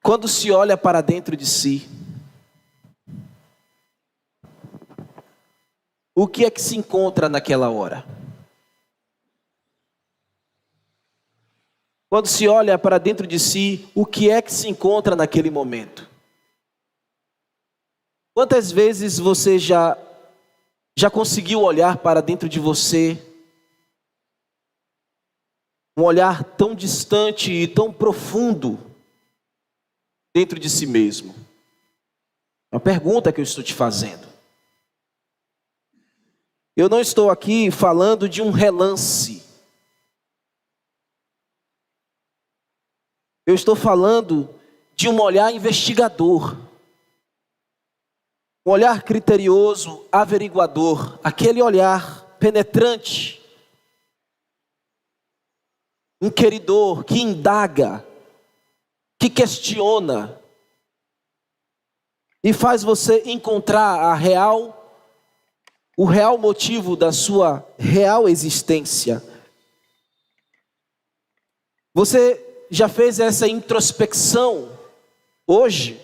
Quando se olha para dentro de si, o que é que se encontra naquela hora? Quando se olha para dentro de si, o que é que se encontra naquele momento? Quantas vezes você já conseguiu olhar para dentro de você? Um olhar tão distante e tão profundo dentro de si mesmo. É uma pergunta que eu estou te fazendo. Eu não estou aqui falando de um relance. Eu estou falando de um olhar investigador. Um olhar criterioso, averiguador. Aquele olhar penetrante, inquiridor, que indaga, que questiona e faz você encontrar o real motivo da sua real existência. Você já fez essa introspecção hoje?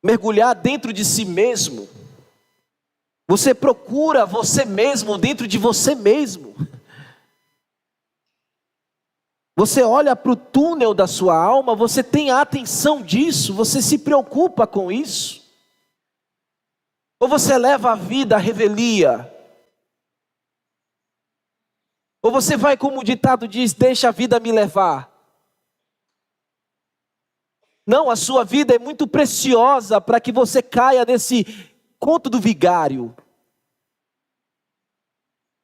Mergulhar dentro de si mesmo. Você procura você mesmo dentro de você mesmo. Você olha para o túnel da sua alma, você tem a atenção disso, você se preocupa com isso? Ou você leva a vida à revelia? Ou você vai, como o ditado diz, deixa a vida me levar? Não, a sua vida é muito preciosa para que você caia nesse conto do vigário.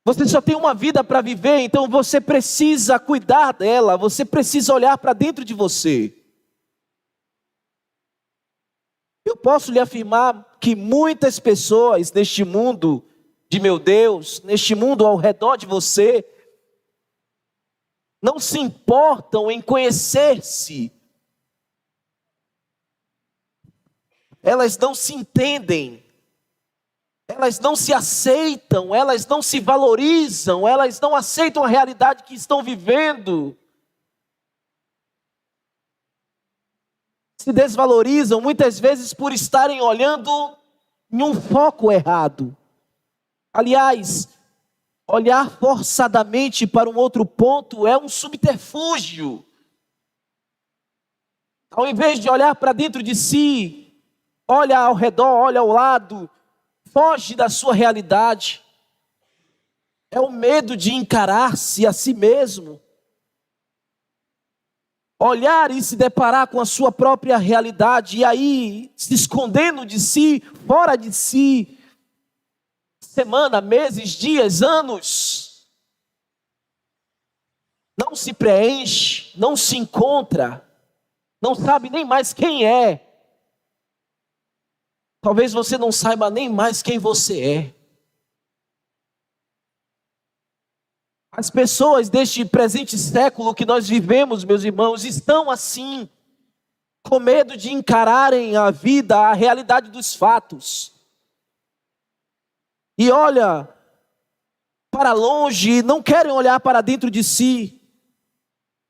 Você só tem uma vida para viver, então você precisa cuidar dela, você precisa olhar para dentro de você. Eu posso lhe afirmar que muitas pessoas neste mundo de meu Deus, neste mundo ao redor de você, não se importam em conhecer-se. Elas não se entendem. Elas não se aceitam, elas não se valorizam, elas não aceitam a realidade que estão vivendo. Se desvalorizam muitas vezes por estarem olhando em um foco errado. Aliás, olhar forçadamente para um outro ponto é um subterfúgio. Ao invés de olhar para dentro de si, olha ao redor, olha ao lado, foge da sua realidade. É o medo de encarar-se a si mesmo. Olhar e se deparar com a sua própria realidade. E aí, se escondendo de si, fora de si. Semana, meses, dias, anos. Não se preenche, não se encontra. Não sabe nem mais quem é. Talvez você não saiba nem mais quem você é. As pessoas deste presente século que nós vivemos, meus irmãos, estão assim, com medo de encararem a vida, a realidade dos fatos. E olha para longe, não querem olhar para dentro de si.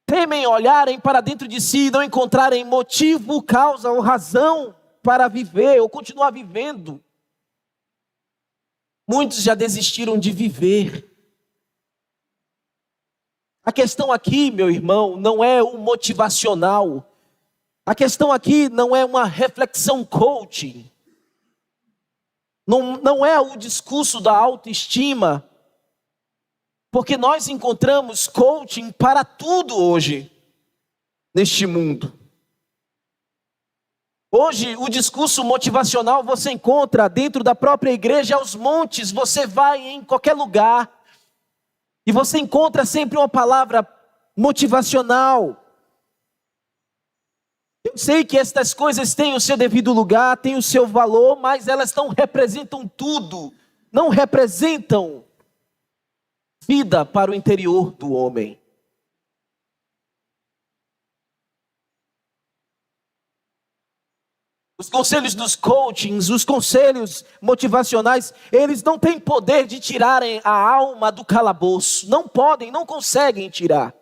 Temem olharem para dentro de si e não encontrarem motivo, causa ou razão para viver ou continuar vivendo. Muitos já desistiram de viver. A questão aqui, meu irmão, não é um motivacional. A questão aqui não é uma reflexão coaching. Não é o discurso da autoestima. Porque nós encontramos coaching para tudo hoje, neste mundo. Hoje, o discurso motivacional você encontra dentro da própria igreja, aos montes. Você vai em qualquer lugar e você encontra sempre uma palavra motivacional. Eu sei que estas coisas têm o seu devido lugar, têm o seu valor, mas elas não representam tudo. Não representam vida para o interior do homem. Os conselhos dos coachings, os conselhos motivacionais, eles não têm poder de tirarem a alma do calabouço. Não podem, não conseguem tirar.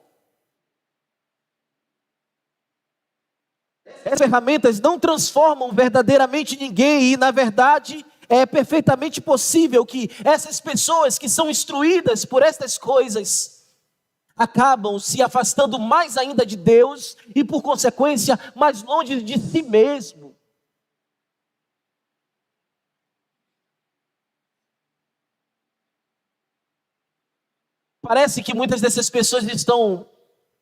Essas ferramentas não transformam verdadeiramente ninguém e, na verdade, é perfeitamente possível que essas pessoas que são instruídas por estas coisas acabam se afastando mais ainda de Deus e, por consequência, mais longe de si mesmo. Parece que muitas dessas pessoas estão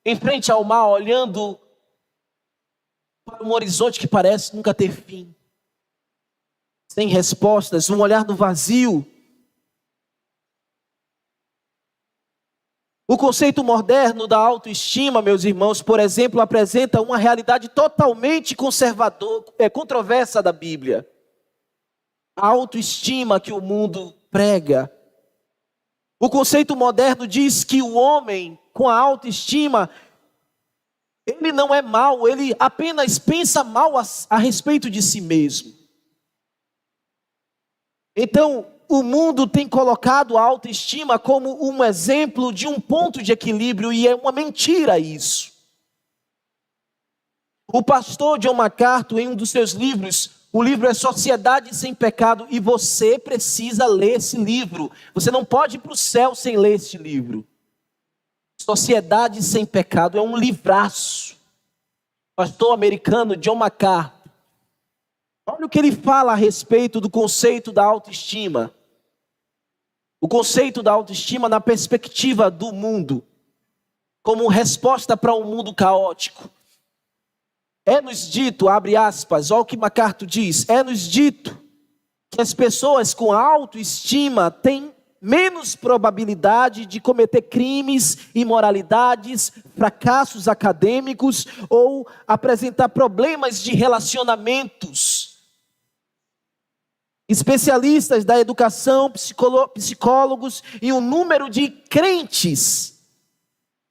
em frente ao mar, olhando para um horizonte que parece nunca ter fim, sem respostas, um olhar no vazio. O conceito moderno da autoestima, meus irmãos, por exemplo, apresenta uma realidade totalmente controversa da Bíblia. A autoestima que o mundo prega. O conceito moderno diz que o homem com a autoestima, ele não é mau, ele apenas pensa mal a respeito de si mesmo. Então, o mundo tem colocado a autoestima como um exemplo de um ponto de equilíbrio, e é uma mentira isso. O pastor John MacArthur, em um dos seus livros, o livro é Sociedade Sem Pecado, e você precisa ler esse livro. Você não pode ir para o céu sem ler esse livro. Sociedade Sem Pecado é um livraço. Pastor americano John MacArthur. Olha o que ele fala a respeito do conceito da autoestima. O conceito da autoestima na perspectiva do mundo, como resposta para um mundo caótico. É-nos dito, abre aspas, olha o que MacArthur diz, é-nos dito que as pessoas com autoestima têm menos probabilidade de cometer crimes, imoralidades, fracassos acadêmicos ou apresentar problemas de relacionamentos. Especialistas da educação, psicólogos e um número de crentes,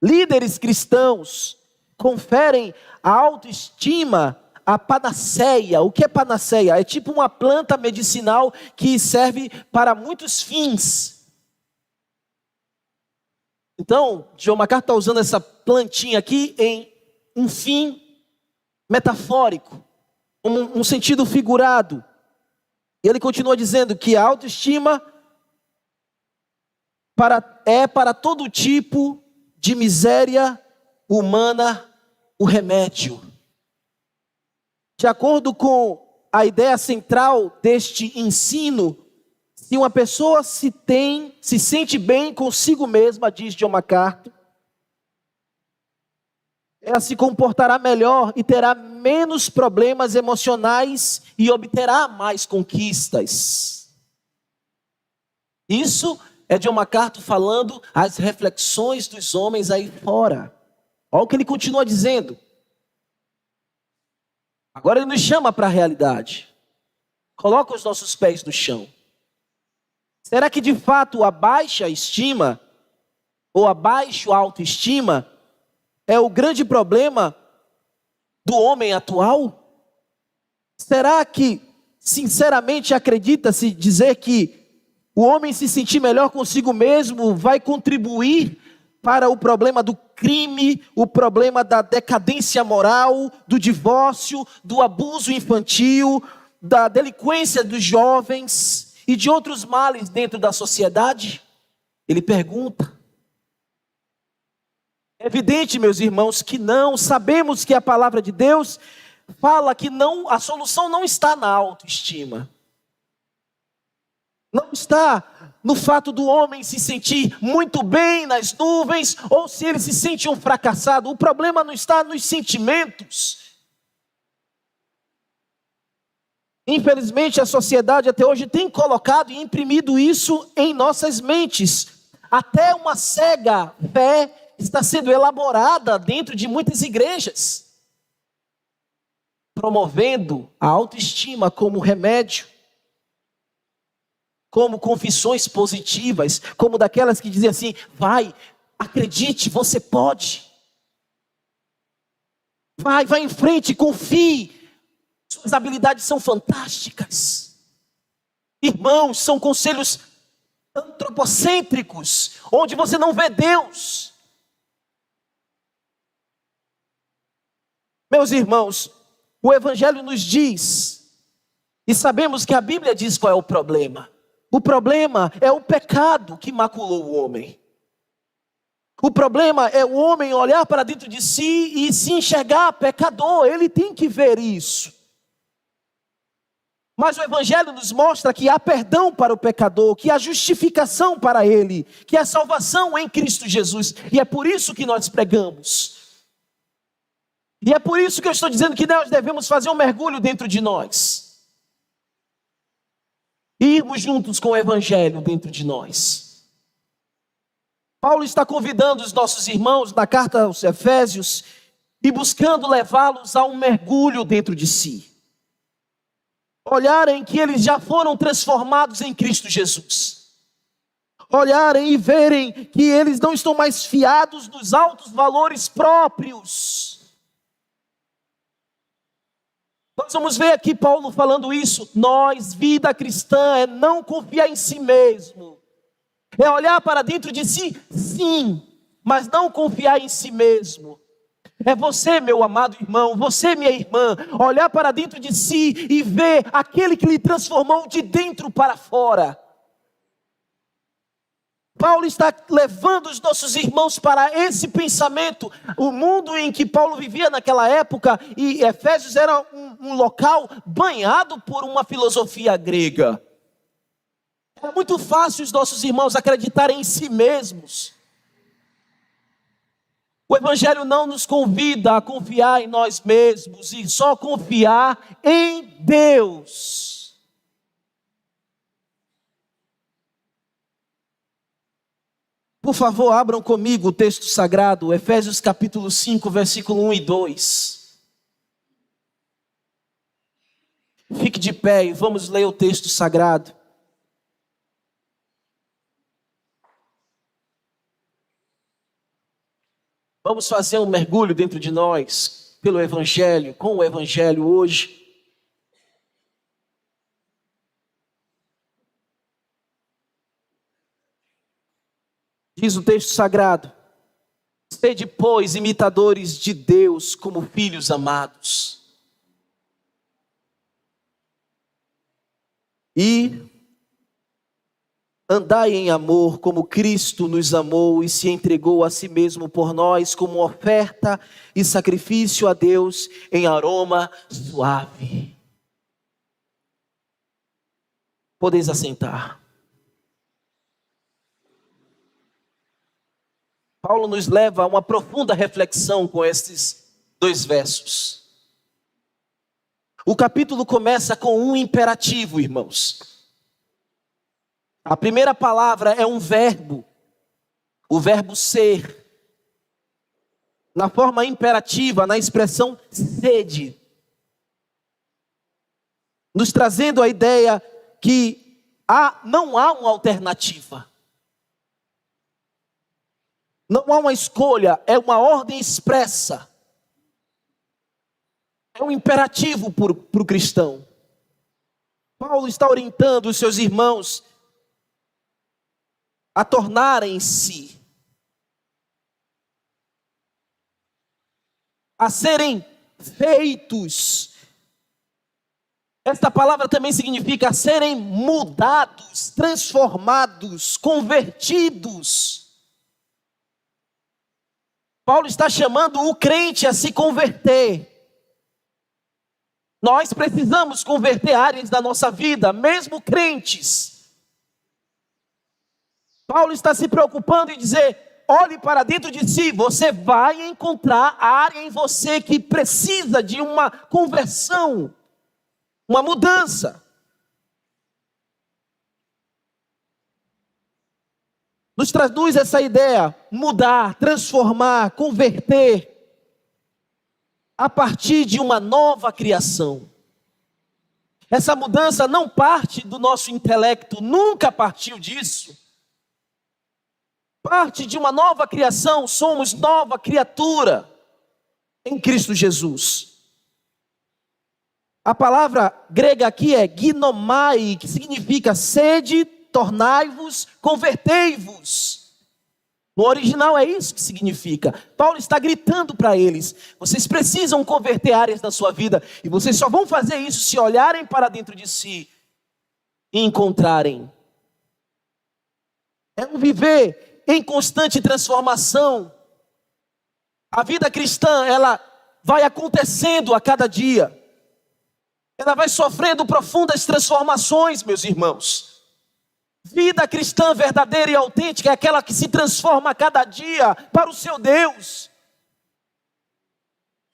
líderes cristãos, conferem a autoestima a panaceia. O que é panaceia? É tipo uma planta medicinal que serve para muitos fins. Então, John MacArthur está usando essa plantinha aqui em um fim metafórico, um sentido figurado. Ele continua dizendo que a autoestima é para todo tipo de miséria humana o remédio. De acordo com a ideia central deste ensino, se uma pessoa se sente bem consigo mesma, diz John MacArthur, ela se comportará melhor e terá menos problemas emocionais e obterá mais conquistas. Isso é John MacArthur falando as reflexões dos homens aí fora. Olha o que ele continua dizendo. Agora ele nos chama para a realidade. Coloca os nossos pés no chão. Será que de fato a baixa estima ou a baixa autoestima é o grande problema do homem atual? Será que sinceramente acredita-se dizer que o homem se sentir melhor consigo mesmo vai contribuir para o problema do crime, o problema da decadência moral, do divórcio, do abuso infantil, da delinquência dos jovens e de outros males dentro da sociedade? Ele pergunta. É evidente, meus irmãos, que não. Sabemos que a palavra de Deus fala que não, a solução não está na autoestima. Não está no fato do homem se sentir muito bem nas nuvens, ou se ele se sente um fracassado. O problema não está nos sentimentos. Infelizmente, a sociedade até hoje tem colocado e imprimido isso em nossas mentes. Até uma cega fé está sendo elaborada dentro de muitas igrejas, promovendo a autoestima como remédio, como confissões positivas, como daquelas que dizem assim: vai, acredite, você pode. Vai em frente, confie. Suas habilidades são fantásticas. Irmãos, são conselhos antropocêntricos, onde você não vê Deus. Meus irmãos, O Evangelho nos diz, e sabemos que a Bíblia diz qual é o problema. O problema é o pecado que maculou o homem. O problema é o homem olhar para dentro de si e se enxergar pecador. Ele tem que ver isso. Mas o Evangelho nos mostra que há perdão para o pecador, que há justificação para ele, que há salvação em Cristo Jesus. E é por isso que nós pregamos. E é por isso que eu estou dizendo que nós devemos fazer um mergulho dentro de nós. E irmos juntos com o Evangelho dentro de nós. Paulo está convidando os nossos irmãos na carta aos Efésios e buscando levá-los a um mergulho dentro de si. Olharem que eles já foram transformados em Cristo Jesus. Olharem e verem que eles não estão mais fiados nos altos valores próprios. Nós vamos ver aqui Paulo falando isso. Nós, vida cristã, é não confiar em si mesmo. É olhar para dentro de si, sim, mas não confiar em si mesmo. É você, meu amado irmão, você, minha irmã, olhar para dentro de si e ver aquele que lhe transformou de dentro para fora. Paulo está levando os nossos irmãos para esse pensamento. O mundo em que Paulo vivia naquela época, e Efésios era um local banhado por uma filosofia grega. É muito fácil os nossos irmãos acreditarem em si mesmos. O Evangelho não nos convida a confiar em nós mesmos e só confiar em Deus. Por favor, abram comigo o texto sagrado, Efésios capítulo 5, versículo 1 e 2. Fique de pé e vamos ler o texto sagrado. Vamos fazer um mergulho dentro de nós, pelo Evangelho, com o Evangelho hoje. Diz o texto sagrado: sede, pois, imitadores de Deus como filhos amados. E andai em amor como Cristo nos amou e se entregou a si mesmo por nós como oferta e sacrifício a Deus em aroma suave. Podeis assentar. Paulo nos leva a uma profunda reflexão com estes dois versos. O capítulo começa com um imperativo, irmãos. A primeira palavra é um verbo, o verbo ser. Na forma imperativa, na expressão sede. Nos trazendo a ideia que não há uma alternativa. Não há uma escolha, é uma ordem expressa. É um imperativo para o cristão. Paulo está orientando os seus irmãos a tornarem-se, a serem feitos. Esta palavra também significa serem mudados, transformados, convertidos. Paulo está chamando o crente a se converter. Nós precisamos converter áreas da nossa vida, mesmo crentes. Paulo está se preocupando em dizer: olhe para dentro de si, você vai encontrar a área em você que precisa de uma conversão, uma mudança. Nos traduz essa ideia: mudar, transformar, converter, a partir de uma nova criação. Essa mudança não parte do nosso intelecto, nunca partiu disso. Parte de uma nova criação, somos nova criatura em Cristo Jesus. A palavra grega aqui é ginomai, que significa sede, tornai-vos, convertei-vos. No original é isso que significa. Paulo está gritando para eles: vocês precisam converter áreas da sua vida, e vocês só vão fazer isso se olharem para dentro de si e encontrarem. É um viver em constante transformação. A vida cristã, ela vai acontecendo a cada dia. Ela vai sofrendo profundas transformações, meus irmãos. Vida cristã verdadeira e autêntica é aquela que se transforma a cada dia para o seu Deus.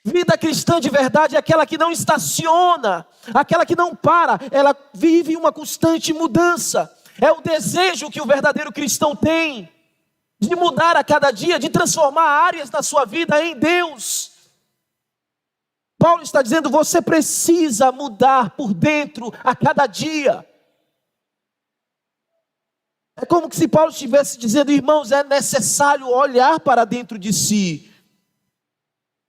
Vida cristã de verdade é aquela que não estaciona, aquela que não para, ela vive uma constante mudança. É o desejo que o verdadeiro cristão tem de mudar a cada dia, de transformar áreas da sua vida em Deus. Paulo está dizendo: você precisa mudar por dentro a cada dia. É como se Paulo estivesse dizendo: irmãos, é necessário olhar para dentro de si,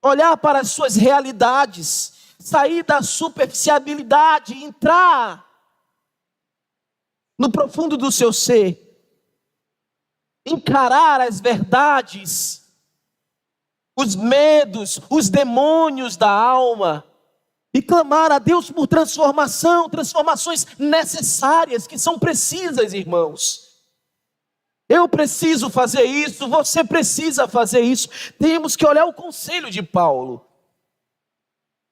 olhar para as suas realidades, sair da superficialidade, entrar no profundo do seu ser, encarar as verdades, os medos, os demônios da alma, e clamar a Deus por transformação, transformações necessárias, que são precisas, irmãos. Eu preciso fazer isso, você precisa fazer isso. Temos que olhar o conselho de Paulo.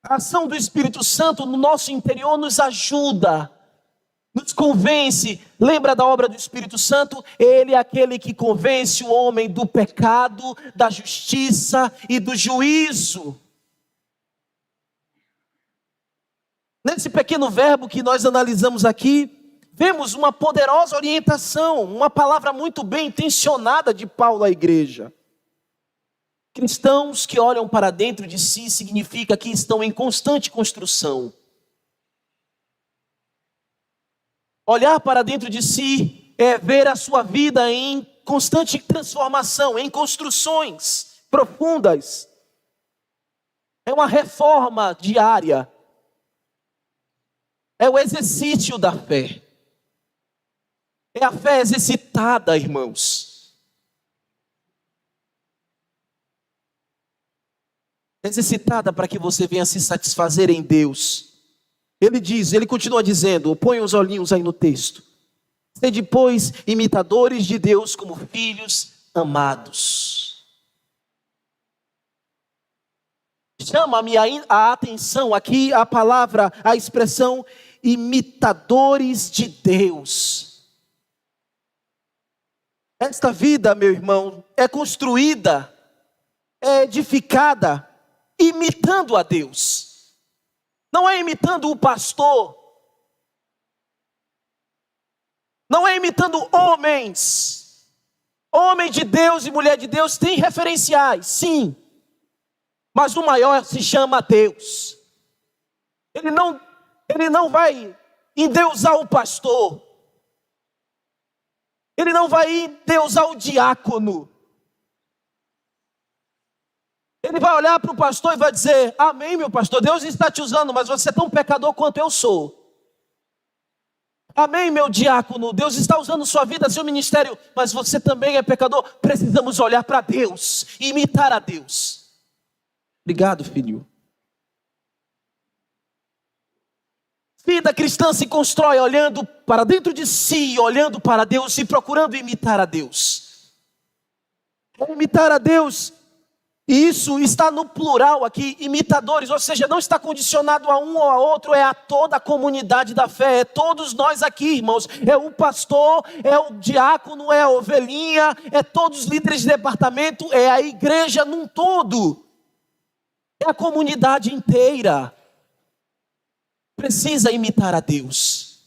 A ação do Espírito Santo no nosso interior nos ajuda, nos convence. Lembra da obra do Espírito Santo? Ele é aquele que convence o homem do pecado, da justiça e do juízo. Nesse pequeno verbo que nós analisamos aqui, vemos uma poderosa orientação, uma palavra muito bem intencionada de Paulo à igreja. Cristãos que olham para dentro de si significa que estão em constante construção. Olhar para dentro de si é ver a sua vida em constante transformação, em construções profundas. É uma reforma diária. É o exercício da fé. É a fé exercitada, irmãos. Exercitada para que você venha se satisfazer em Deus. Ele continua dizendo, põe os olhinhos aí no texto: sede, pois, imitadores de Deus como filhos amados. Chama-me a atenção aqui a palavra, a expressão imitadores de Deus. Esta vida, meu irmão, é construída, é edificada, imitando a Deus. Não é imitando o pastor. Não é imitando homens. Homem de Deus e mulher de Deus têm referenciais, sim. Mas o maior se chama Deus. Ele não vai endeusar o pastor. Ele não vai endeusar o diácono. Ele vai olhar para o pastor e vai dizer: amém, meu pastor, Deus está te usando, mas você é tão pecador quanto eu sou. Amém, meu diácono, Deus está usando sua vida, seu ministério, mas você também é pecador. Precisamos olhar para Deus, imitar a Deus. Obrigado, filho. Vida cristã se constrói olhando para dentro de si, olhando para Deus e procurando imitar a Deus. Imitar a Deus, e isso está no plural aqui, imitadores, ou seja, não está condicionado a um ou a outro, é a toda a comunidade da fé, é todos nós aqui, irmãos, é o pastor, é o diácono, é a ovelhinha, é todos os líderes de departamento, é a igreja num todo, é a comunidade inteira. Precisa imitar a Deus.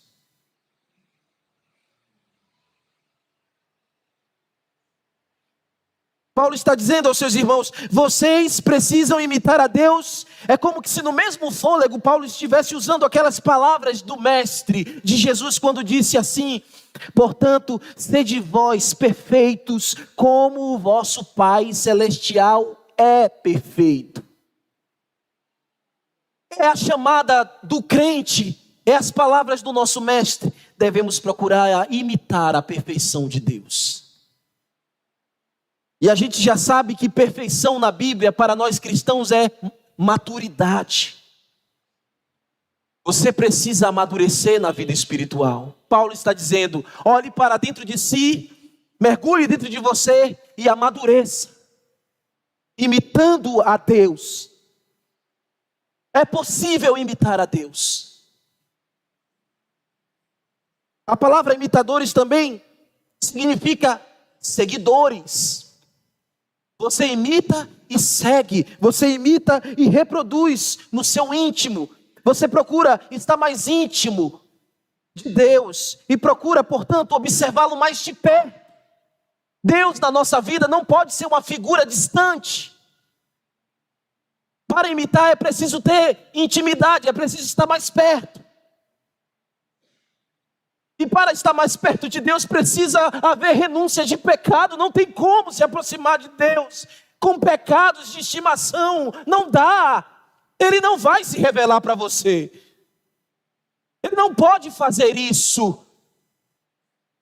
Paulo está dizendo aos seus irmãos: vocês precisam imitar a Deus. É como se no mesmo fôlego Paulo estivesse usando aquelas palavras do mestre de Jesus quando disse assim: portanto, sede vós perfeitos como o vosso Pai Celestial é perfeito. É a chamada do crente, é as palavras do nosso mestre. Devemos procurar imitar a perfeição de Deus. E a gente já sabe que perfeição na Bíblia para nós cristãos é maturidade. Você precisa amadurecer na vida espiritual. Paulo está dizendo: olhe para dentro de si, mergulhe dentro de você e amadureça, imitando a Deus. É possível imitar a Deus. A palavra imitadores também significa seguidores. Você imita e segue, você imita e reproduz no seu íntimo. Você procura estar mais íntimo de Deus e procura, portanto, observá-lo mais de perto. Deus na nossa vida não pode ser uma figura distante. Para imitar é preciso ter intimidade, é preciso estar mais perto. E para estar mais perto de Deus precisa haver renúncia de pecado. Não tem como se aproximar de Deus com pecados de estimação. Não dá. Ele não vai se revelar para você. Ele não pode fazer isso.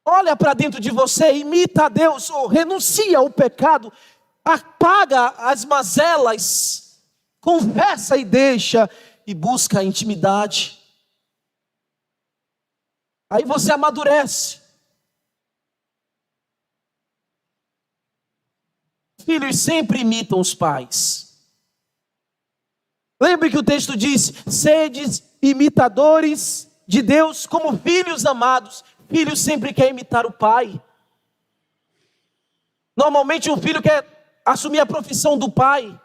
Olha para dentro de você, imita a Deus, ou renuncia ao pecado, apaga as mazelas, confessa e deixa, e busca a intimidade. Aí você amadurece. Filhos sempre imitam os pais. Lembre que o texto diz: sedes imitadores de Deus como filhos amados. Filho sempre quer imitar o pai. Normalmente um filho quer assumir a profissão do pai.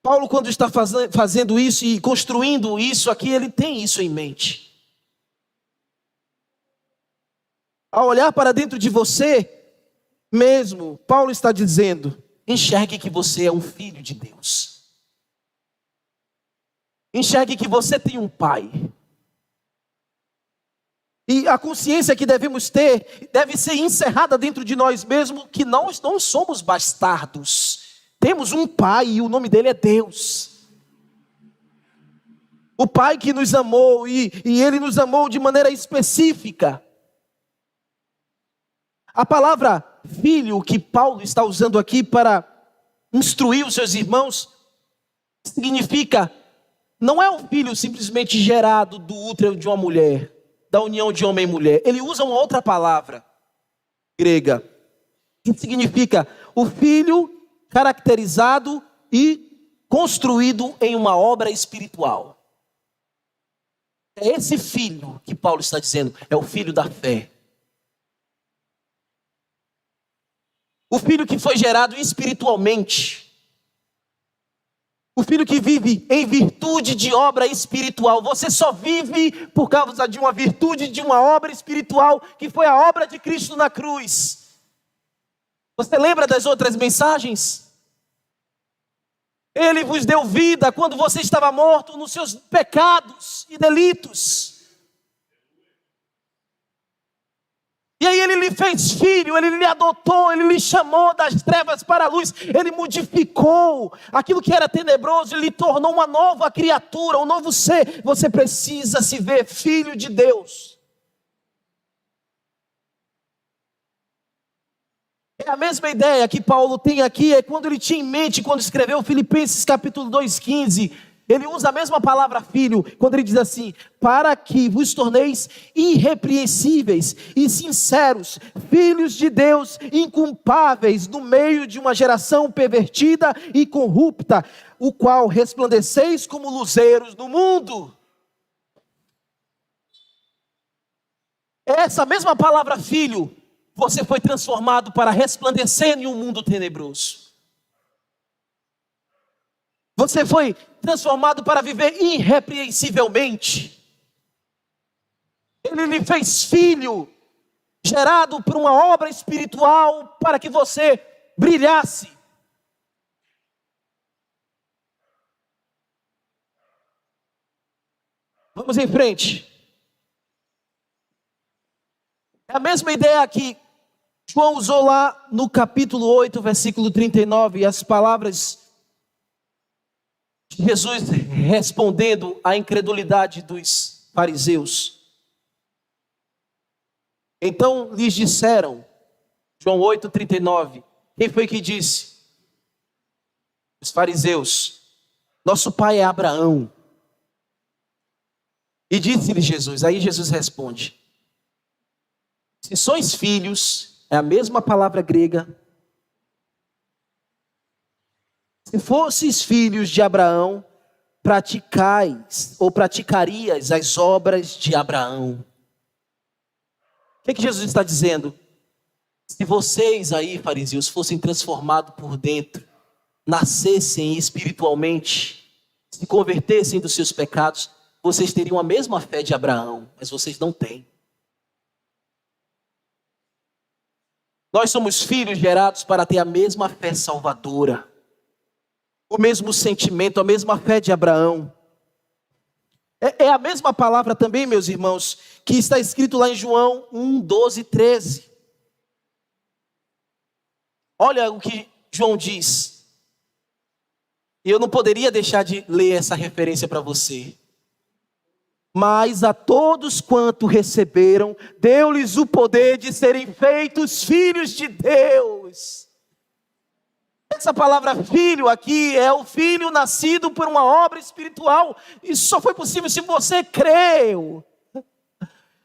Paulo, quando está fazendo isso e construindo isso aqui, ele tem isso em mente. Ao olhar para dentro de você mesmo, Paulo está dizendo: enxergue que você é um filho de Deus. Enxergue que você tem um pai. E a consciência que devemos ter deve ser encerrada dentro de nós mesmos, que nós não somos bastardos. Temos um pai e o nome dele é Deus. O pai que nos amou e ele nos amou de maneira específica. A palavra filho que Paulo está usando aqui para instruir os seus irmãos, significa, não é um filho simplesmente gerado do útero de uma mulher, da união de homem e mulher. Ele usa uma outra palavra grega, que significa o filho caracterizado e construído em uma obra espiritual. É esse filho que Paulo está dizendo, é o filho da fé. O filho que foi gerado espiritualmente. O filho que vive em virtude de obra espiritual. Você só vive por causa de uma virtude, de uma obra espiritual, que foi a obra de Cristo na cruz. Você lembra das outras mensagens? Ele vos deu vida quando você estava morto nos seus pecados e delitos. E aí ele lhe fez filho, ele lhe adotou, ele lhe chamou das trevas para a luz. Ele modificou aquilo que era tenebroso, ele lhe tornou uma nova criatura, um novo ser. Você precisa se ver filho de Deus. É a mesma ideia que Paulo tem aqui, é quando ele tinha em mente, quando escreveu Filipenses capítulo 2,15. Ele usa a mesma palavra filho, quando ele diz assim: para que vos torneis irrepreensíveis e sinceros, filhos de Deus, inculpáveis no meio de uma geração pervertida e corrupta, o qual resplandeceis como luzeiros no mundo. Essa mesma palavra filho, você foi transformado para resplandecer em um mundo tenebroso. Você foi transformado para viver irrepreensivelmente. Ele lhe fez filho, gerado por uma obra espiritual, para que você brilhasse. Vamos em frente. É a mesma ideia que João usou lá no capítulo 8, versículo 39, e as palavras Jesus respondendo à incredulidade dos fariseus. Então lhes disseram: João 8,39. Quem foi que disse? Os fariseus. Nosso pai é Abraão. E disse-lhe Jesus, aí Jesus responde: se sois filhos, é a mesma palavra grega. Se fosses filhos de Abraão, praticais ou praticarias as obras de Abraão. O que Jesus está dizendo? Se vocês aí, fariseus, fossem transformados por dentro, nascessem espiritualmente, se convertessem dos seus pecados, vocês teriam a mesma fé de Abraão, mas vocês não têm. Nós somos filhos gerados para ter a mesma fé salvadora, o mesmo sentimento, a mesma fé de Abraão. É a mesma palavra também, meus irmãos, que está escrito lá em João 1, 12, 13. Olha o que João diz. E eu não poderia deixar de ler essa referência para você. Mas a todos quanto receberam, deu-lhes o poder de serem feitos filhos de Deus. Essa palavra filho aqui é o filho nascido por uma obra espiritual. Isso só foi possível se você creu.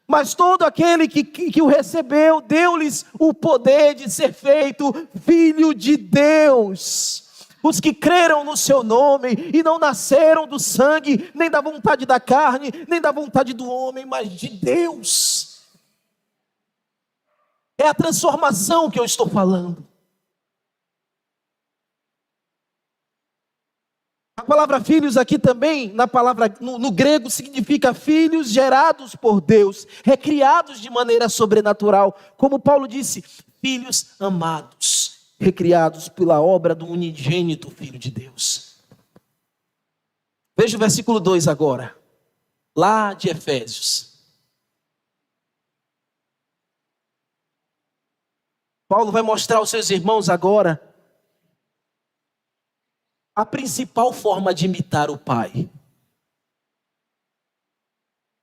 Mas todo aquele que o recebeu, deu-lhes o poder de ser feito filho de Deus. Os que creram no seu nome e não nasceram do sangue, nem da vontade da carne, nem da vontade do homem, mas de Deus. É a transformação que eu estou falando. A palavra filhos aqui também, no grego, significa filhos gerados por Deus, recriados de maneira sobrenatural. Como Paulo disse, filhos amados, recriados pela obra do unigênito Filho de Deus. Veja o versículo 2 agora, lá de Efésios. Paulo vai mostrar aos seus irmãos agora a principal forma de imitar o Pai.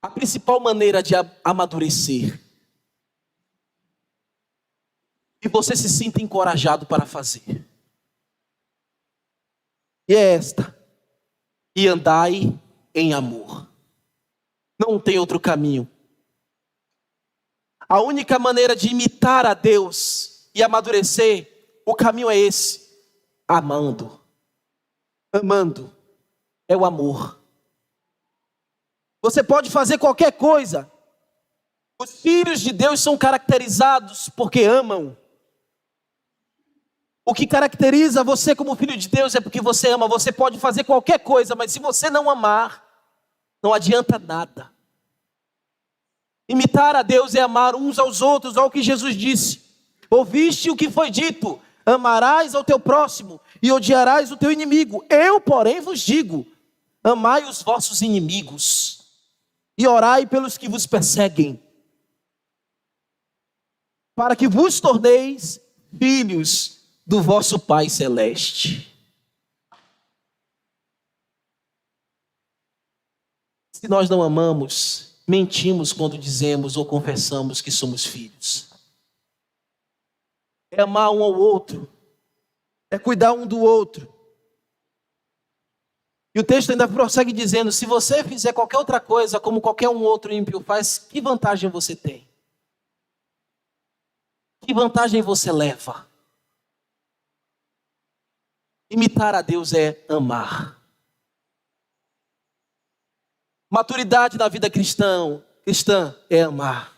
A principal maneira de amadurecer. E você se sinta encorajado para fazer. E é esta: e andai em amor. Não tem outro caminho. A única maneira de imitar a Deus e amadurecer, o caminho é esse: amando. Amando é o amor. Você pode fazer qualquer coisa. Os filhos de Deus são caracterizados porque amam. O que caracteriza você como filho de Deus é porque você ama. Você pode fazer qualquer coisa, mas se você não amar, não adianta nada. Imitar a Deus é amar uns aos outros. Olha o que Jesus disse: ouviste o que foi dito, amarás ao teu próximo e odiarás o teu inimigo. Eu, porém, vos digo, amai os vossos inimigos e orai pelos que vos perseguem, para que vos torneis filhos do vosso Pai Celeste. Se nós não amamos, mentimos quando dizemos ou confessamos que somos filhos. É amar um ao outro, é cuidar um do outro. E o texto ainda prossegue dizendo: se você fizer qualquer outra coisa como qualquer um outro ímpio faz, que vantagem você tem? Que vantagem você leva? Imitar a Deus é amar. Maturidade na vida cristã é amar.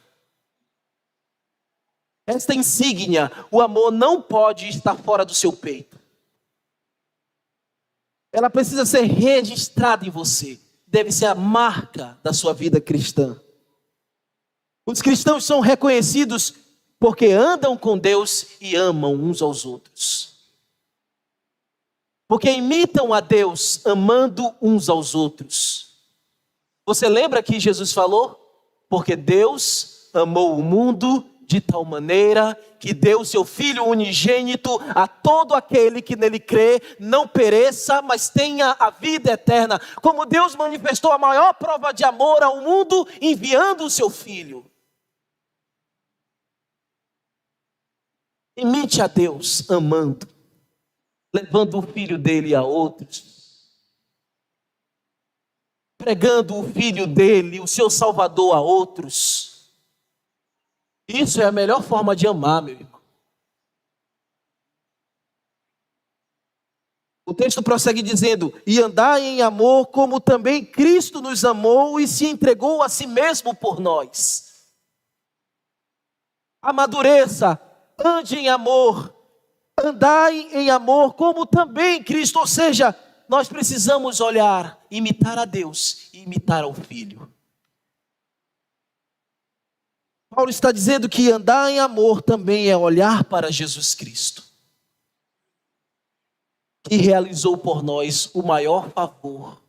Esta insígnia, o amor, não pode estar fora do seu peito. Ela precisa ser registrada em você. Deve ser a marca da sua vida cristã. Os cristãos são reconhecidos porque andam com Deus e amam uns aos outros. Porque imitam a Deus amando uns aos outros. Você lembra que Jesus falou? Porque Deus amou o mundo de tal maneira que deu o seu Filho unigênito a todo aquele que nele crê, não pereça, mas tenha a vida eterna. Como Deus manifestou a maior prova de amor ao mundo, enviando o seu Filho. Imite a Deus amando, levando o filho dele a outros, pregando o filho dele, o seu Salvador a outros. Isso é a melhor forma de amar, meu irmão. O texto prossegue dizendo: e andai em amor, como também Cristo nos amou e se entregou a si mesmo por nós. Amadureça, ande em amor, andai em amor, como também Cristo. Ou seja, nós precisamos olhar, imitar a Deus e imitar ao Filho. Paulo está dizendo que andar em amor também é olhar para Jesus Cristo, que realizou por nós o maior favor.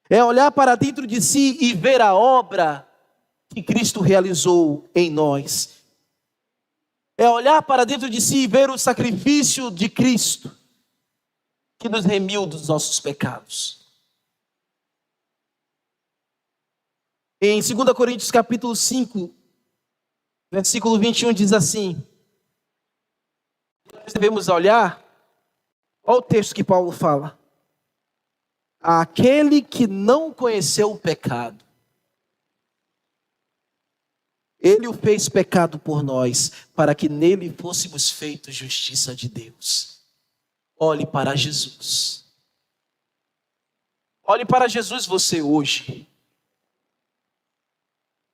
É olhar para dentro de si e ver a obra que Cristo realizou em nós. É olhar para dentro de si e ver o sacrifício de Cristo, que nos remiu dos nossos pecados. Em 2 Coríntios capítulo 5, versículo 21 diz assim: nós devemos olhar, olha o texto que Paulo fala: aquele que não conheceu o pecado, ele o fez pecado por nós, para que nele fôssemos feitos justiça de Deus. Olhe para Jesus. Olhe para Jesus você hoje,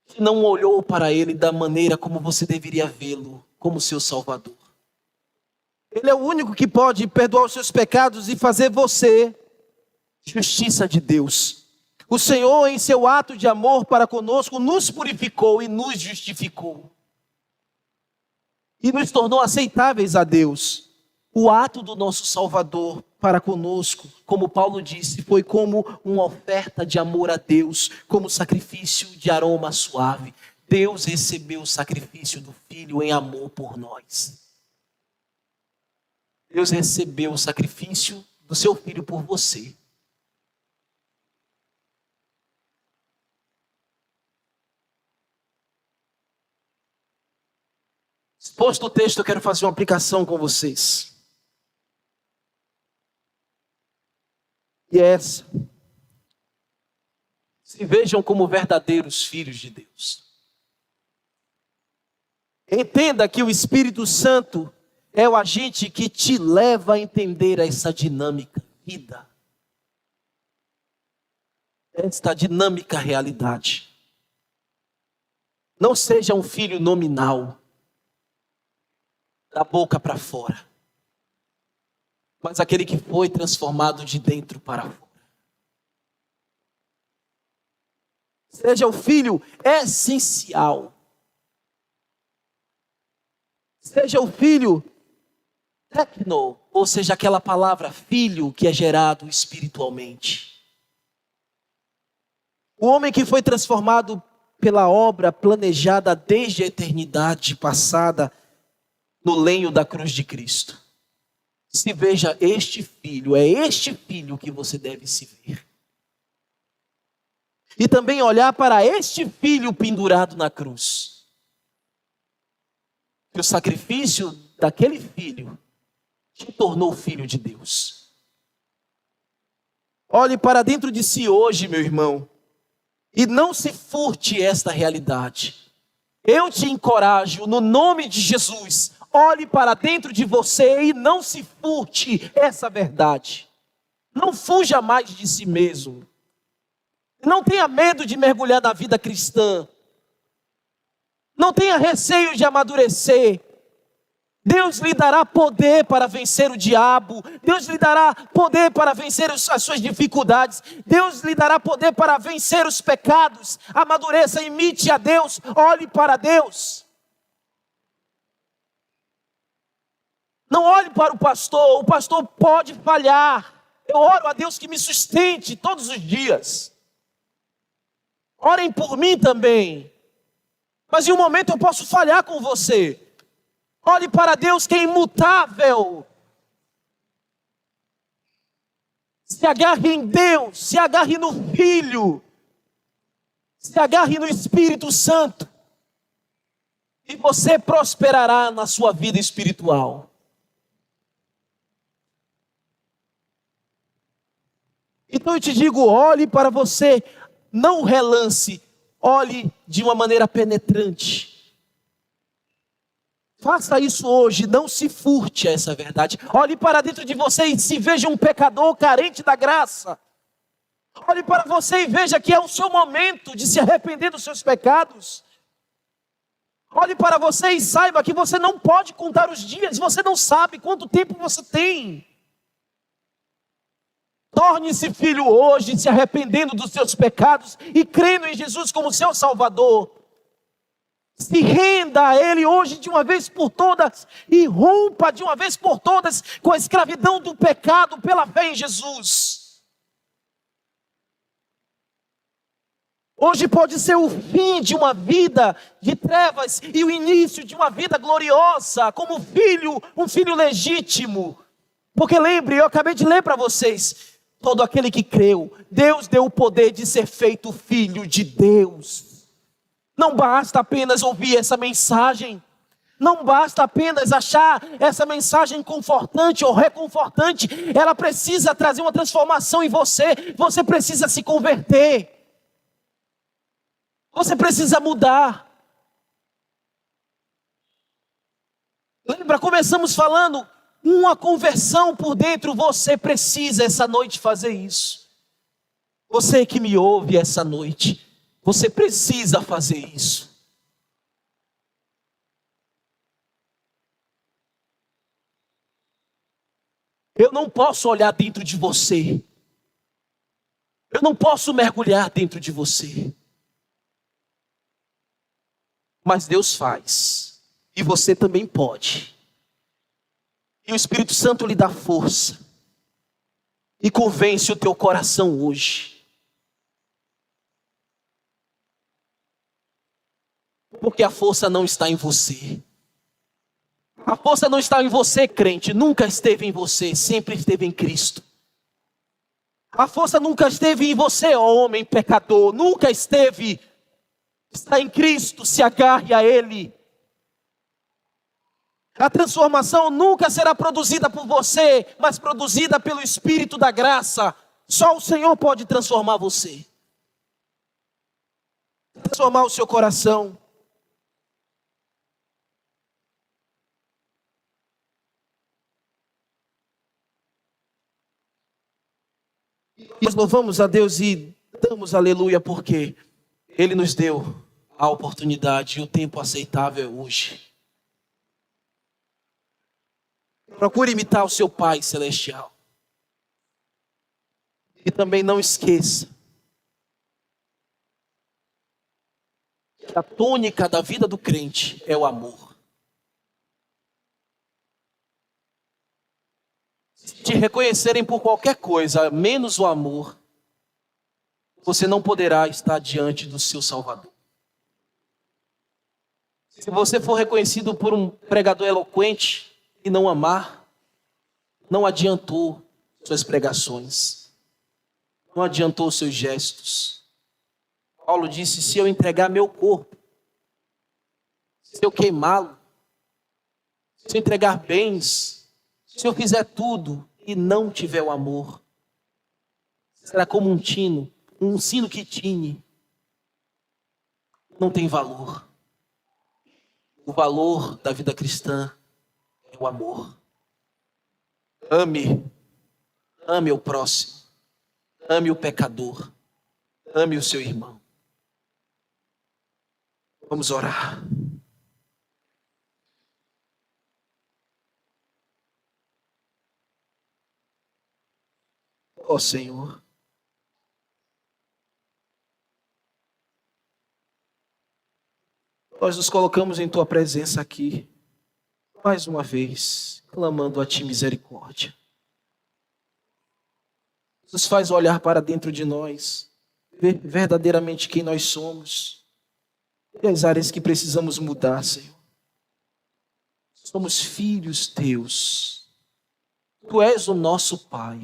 que não olhou para ele da maneira como você deveria vê-lo, como seu Salvador. Ele é o único que pode perdoar os seus pecados e fazer você justiça de Deus. O Senhor, em seu ato de amor para conosco, nos purificou e nos justificou. E nos tornou aceitáveis a Deus. O ato do nosso Salvador para conosco, como Paulo disse, foi como uma oferta de amor a Deus, como sacrifício de aroma suave. Deus recebeu o sacrifício do Filho em amor por nós. Deus recebeu o sacrifício do seu Filho por você. Exposto o texto, eu quero fazer uma aplicação com vocês. E é essa: se vejam como verdadeiros filhos de Deus. Entenda que o Espírito Santo é o agente que te leva a entender essa dinâmica vida, esta dinâmica realidade. Não seja um filho nominal, da boca para fora, mas aquele que foi transformado de dentro para fora. Seja o filho essencial. Seja o filho tecno, ou seja, aquela palavra filho que é gerado espiritualmente. O homem que foi transformado pela obra planejada desde a eternidade passada no lenho da cruz de Cristo. Se veja este filho, é este filho que você deve se ver. E também olhar para este filho pendurado na cruz. Que o sacrifício daquele filho te tornou filho de Deus. Olhe para dentro de si hoje, meu irmão, e não se furte esta realidade. Eu te encorajo, no nome de Jesus, olhe para dentro de você e não se furte essa verdade. Não fuja mais de si mesmo. Não tenha medo de mergulhar na vida cristã. Não tenha receio de amadurecer. Deus lhe dará poder para vencer o diabo. Deus lhe dará poder para vencer as suas dificuldades. Deus lhe dará poder para vencer os pecados. Amadureça, imite a Deus, olhe para Deus. Não olhe para o pastor pode falhar. Eu oro a Deus que me sustente todos os dias. Orem por mim também. Mas em um momento eu posso falhar com você. Olhe para Deus que é imutável. Se agarre em Deus, se agarre no Filho, se agarre no Espírito Santo. e você prosperará na sua vida espiritual. Então eu te digo, olhe para você, não relance, olhe de uma maneira penetrante. Faça isso hoje, não se furte a essa verdade. Olhe para dentro de você e se veja um pecador carente da graça. Olhe para você e veja que é o seu momento de se arrepender dos seus pecados. Olhe para você e saiba que você não pode contar os dias, você não sabe quanto tempo você tem. Torne-se filho hoje, se arrependendo dos seus pecados e crendo em Jesus como seu Salvador. Se renda a Ele hoje de uma vez por todas e rompa de uma vez por todas com a escravidão do pecado pela fé em Jesus. Hoje pode ser o fim de uma vida de trevas e o início de uma vida gloriosa como filho, um filho legítimo. Porque lembre, eu acabei de ler para vocês, todo aquele que creu, Deus deu o poder de ser feito filho de Deus. Não basta apenas ouvir essa mensagem. Não basta apenas achar essa mensagem confortante ou reconfortante. Ela precisa trazer uma transformação em você. Você precisa se converter. Você precisa mudar. Lembra, começamos falando, uma conversão por dentro. Você precisa essa noite fazer isso. Você que me ouve essa noite, você precisa fazer isso. Eu não posso olhar dentro de você. Eu não posso mergulhar dentro de você. Mas Deus faz. E você também pode. E o Espírito Santo lhe dá força. E convence o teu coração hoje. Porque a força não está em você. A força não está em você, crente. Nunca esteve em você, sempre esteve em Cristo. A força nunca esteve em você, ó homem pecador. Nunca esteve. Está em Cristo, se agarre a Ele. A transformação nunca será produzida por você, mas produzida pelo Espírito da graça. Só o Senhor pode transformar você. Transformar o seu coração. Nós louvamos a Deus e damos aleluia porque Ele nos deu a oportunidade e o tempo aceitável hoje. Procure imitar o seu Pai Celestial. E também não esqueça que a tônica da vida do crente é o amor. Se te reconhecerem por qualquer coisa, menos o amor, você não poderá estar diante do seu Salvador. Se você for reconhecido por um pregador eloquente e não amar, não adiantou suas pregações, não adiantou seus gestos. Paulo disse, se eu entregar meu corpo, se eu queimá-lo, se eu entregar bens, se eu fizer tudo e não tiver o amor, será como um sino que tine, não tem valor. O valor da vida cristã é o amor. Ame o próximo, ame o pecador, ame o seu irmão. Vamos orar. Ó Senhor, nós nos colocamos em Tua presença aqui, mais uma vez, clamando a Ti misericórdia. Nos faz olhar para dentro de nós, ver verdadeiramente quem nós somos e as áreas que precisamos mudar, Senhor. Somos filhos Teus. Tu és o nosso Pai.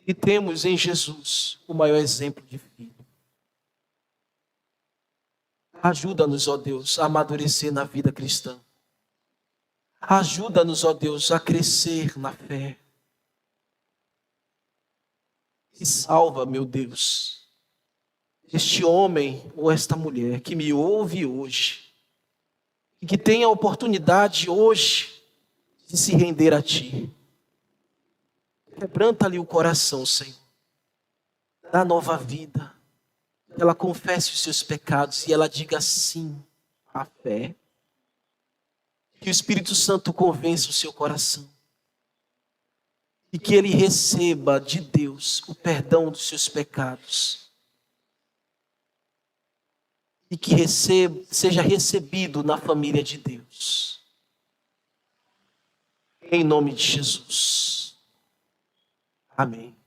E temos em Jesus o maior exemplo de filho. Ajuda-nos, ó Deus, a amadurecer na vida cristã. Ajuda-nos, ó Deus, a crescer na fé. E salva, meu Deus, este homem ou esta mulher que me ouve hoje e que tem a oportunidade hoje de se render a Ti. Quebranta-lhe o coração, Senhor. Dá nova vida. Ela confesse os seus pecados e ela diga sim à fé. Que o Espírito Santo convença o seu coração. E que ele receba de Deus o perdão dos seus pecados. E que seja recebido na família de Deus. Em nome de Jesus. Amém.